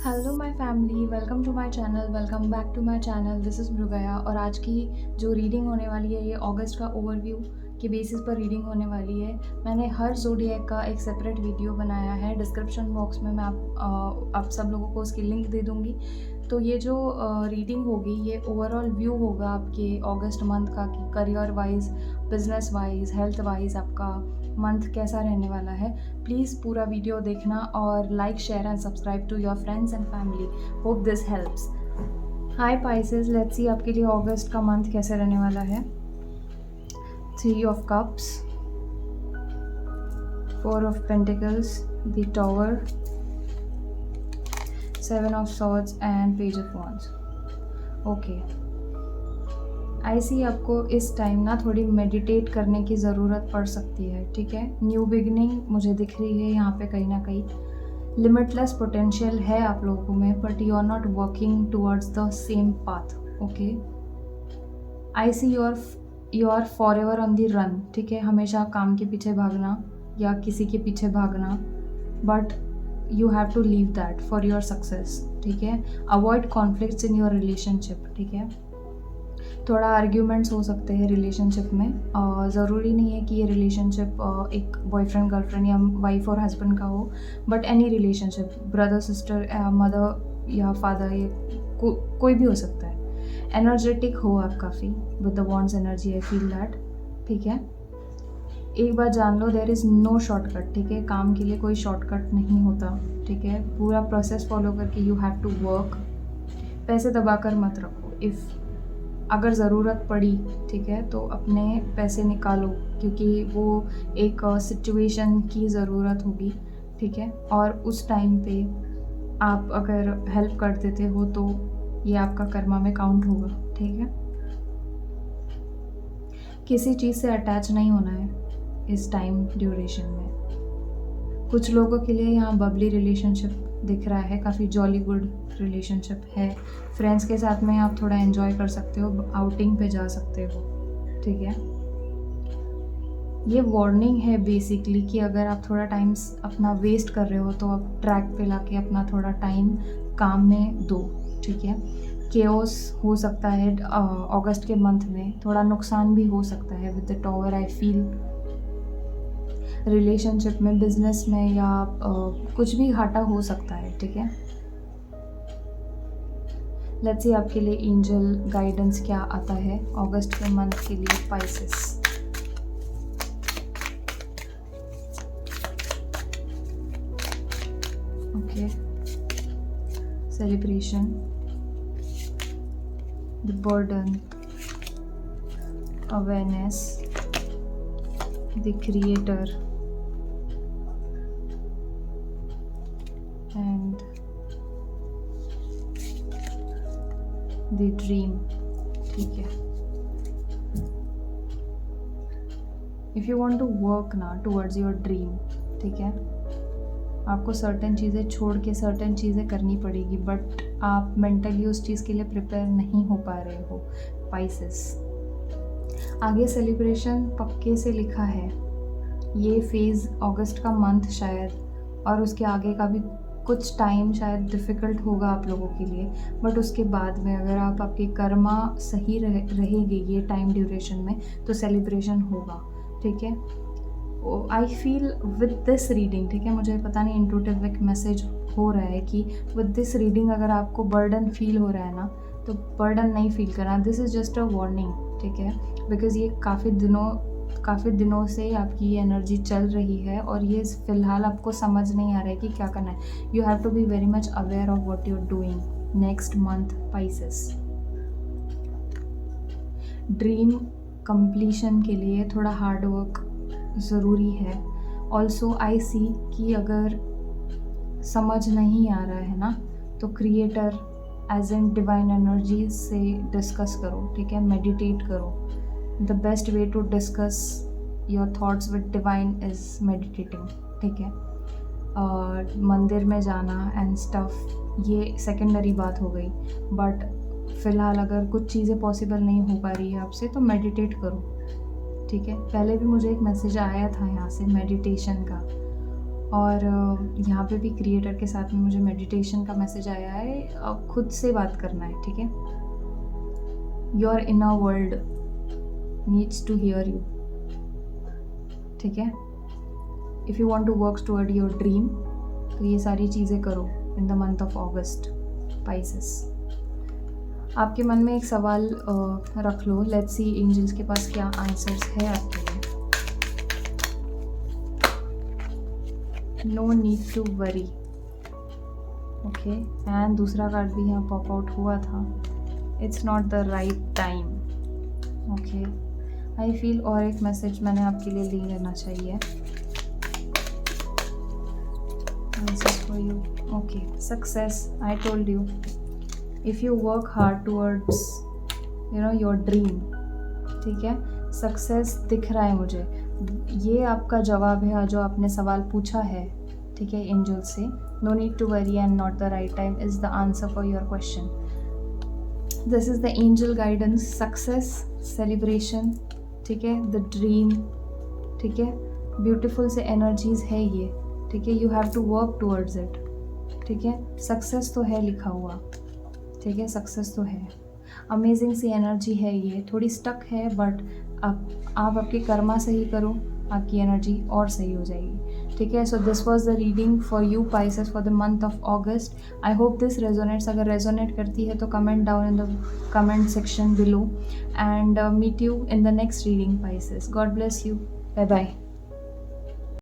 Hello my family, welcome to my channel, welcome back to my channel. This is Mrigaya और आज की जो reading होने वाली है ये अगस्त का ओवरव्यू के बेसिस पर रीडिंग होने वाली है। मैंने हर ज़ोडिएक का एक सेपरेट वीडियो बनाया है। डिस्क्रिप्शन बॉक्स में मैं आप सब लोगों को उसकी लिंक दे दूँगी। तो ये जो रीडिंग होगी ये ओवरऑल व्यू होगा आपके अगस्त मंथ का कि career wise, business wise, health wise आपका मंथ कैसा रहने वाला है। प्लीज़ पूरा वीडियो देखना और like, share and subscribe to your friends and family. Hope this helps. Hi Pisces, let's see आपके लिए अगस्त का मंथ कैसे रहने वाला है। 3 of cups, 4 of pentacles, the tower, 7 of swords and page of wands. Okay, I see आपको इस time ना थोड़ी मेडिटेट करने की ज़रूरत पड़ सकती है। ठीक है, न्यू बिगनिंग मुझे दिख रही है यहाँ पे कहीं ना कहीं। लिमिटलेस पोटेंशियल है आप लोगों में, but you are not working towards the same path. Okay, I see you are forever on the run. ठीक है, हमेशा काम के पीछे भागना या किसी के पीछे भागना, but you have to leave that for your success. ठीक है, avoid conflicts in your relationship. ठीक है, थोड़ा आर्ग्यूमेंट्स हो सकते हैं रिलेशनशिप में, और ज़रूरी नहीं है कि ये रिलेशनशिप एक बॉयफ्रेंड गर्लफ्रेंड या वाइफ और हस्बैंड का हो, but any relationship, brother sister, mother या फादर, ये कोई भी हो सकता है। एनर्जेटिक हो आप काफ़ी with the wands energy, I feel that. ठीक है, एक बार जान लो, देयर इज़ नो शॉर्टकट। ठीक है, काम के लिए कोई शॉर्टकट नहीं होता। ठीक है, पूरा प्रोसेस फॉलो करके यू हैव टू वर्क। पैसे दबा कर मत रखो। इफ़ अगर ज़रूरत पड़ी, ठीक है, तो अपने पैसे निकालो, क्योंकि वो एक सिचुएशन की ज़रूरत होगी। ठीक है, और उस टाइम पे आप अगर हेल्प कर देते हो तो ये आपका कर्मा में काउंट होगा। ठीक है, किसी चीज़ से अटैच नहीं होना है इस टाइम ड्यूरेशन में। कुछ लोगों के लिए यहाँ बबली रिलेशनशिप दिख रहा है, काफ़ी जॉली गुड रिलेशनशिप है। फ्रेंड्स के साथ में आप थोड़ा एंजॉय कर सकते हो, आउटिंग पे जा सकते हो। ठीक है, ये वार्निंग है बेसिकली कि अगर आप थोड़ा टाइम अपना वेस्ट कर रहे हो तो आप ट्रैक पे लाके अपना थोड़ा टाइम काम में दो। ठीक है, केओस हो सकता है अगस्त के मंथ में, थोड़ा नुकसान भी हो सकता है with the tower. I feel relationship में, बिजनेस में, या कुछ भी घाटा हो सकता है। ठीक है, लेट्स सी आपके लिए एंजल गाइडेंस क्या आता है अगस्त के मंथ के लिए Pisces. Okay, celebration, the burden, awareness, the creator and the dream। ठीक है, if you want to work ना towards your dream, ठीक है, आपको सर्टेन चीज़ें छोड़ के सर्टेन चीज़ें करनी पड़ेगी, बट आप मेंटली उस चीज़ के लिए प्रिपेयर नहीं हो पा रहे हो पाइसेस। आगे सेलिब्रेशन पक्के से लिखा है। ये फेज़ अगस्त का मंथ शायद, और उसके आगे का भी कुछ टाइम शायद डिफ़िकल्ट होगा आप लोगों के लिए, बट उसके बाद में अगर आप आपके कर्मा सही रहेगी ये टाइम ड्यूरेशन में, तो सेलिब्रेशन होगा। ठीक है, I feel with this reading, ठीक है, मुझे पता नहीं इंट्यूटिव एक मैसेज हो रहा है कि विद दिस रीडिंग अगर आपको बर्डन फील हो रहा है ना, तो बर्डन नहीं फील करना। This is just a warning. ठीक है, बिकॉज़ ये काफ़ी दिनों से आपकी ये एनर्जी चल रही है और ये फ़िलहाल आपको समझ नहीं आ रहा है कि क्या करना है। You have to be very much aware of what you are doing next month Pisces. Dream completion के लिए थोड़ा हार्ड वर्क ज़रूरी है। ऑल्सो आई सी कि अगर समझ नहीं आ रहा है ना, तो creator as an divine energy से डिस्कस करो। ठीक है, मेडिटेट करो। The best way to discuss your thoughts with divine is meditating. ठीक है, मंदिर में जाना एंड स्टफ ये सेकेंडरी बात हो गई, बट फ़िलहाल अगर कुछ चीज़ें पॉसिबल नहीं हो पा रही है आपसे, तो मेडिटेट करो। ठीक है, पहले भी मुझे एक मैसेज आया था यहाँ से मेडिटेशन का, और यहाँ पे भी क्रिएटर के साथ में मुझे मेडिटेशन का मैसेज आया है। अब खुद से बात करना है, ठीक है। Your inner world needs to hear you, ठीक है। If you want to work toward your dream, तो ये सारी चीज़ें करो in the month of August Pisces. आपके मन में एक सवाल रख लो, लेट्स सी एंजल्स के पास क्या आंसर्स है आपके लिए। No need to worry, okay. And दूसरा कार्ड भी यहाँ पॉप आउट हुआ था, it's not the right time, okay. I feel और एक मैसेज मैंने आपके लिए ले लेना चाहिए। Answers for you, okay. Success, I told you, if you work hard towards your dream, ठीक है। सक्सेस दिख रहा है मुझे, ये आपका जवाब है जो आपने सवाल पूछा है, ठीक है, एंजल से। No need to worry and not the right time is the answer for your question. This is the angel guidance, success, celebration, ठीक है, द ड्रीम, ठीक है। ब्यूटीफुल से एनर्जीज है ये, ठीक है। You have to work towards it, ठीक है। सक्सेस तो है लिखा हुआ, ठीक है, सक्सेस तो है। अमेजिंग सी एनर्जी है ये, थोड़ी स्टक है, बट आप आपके कर्मा सही करो, आपकी एनर्जी और सही हो जाएगी, ठीक है। So this was the reading for you Pisces for the month of August. I hope this resonates. अगर रेजोनेट करती है तो comment down in the comment section below, and meet you in the next reading Pisces. God bless you, bye bye.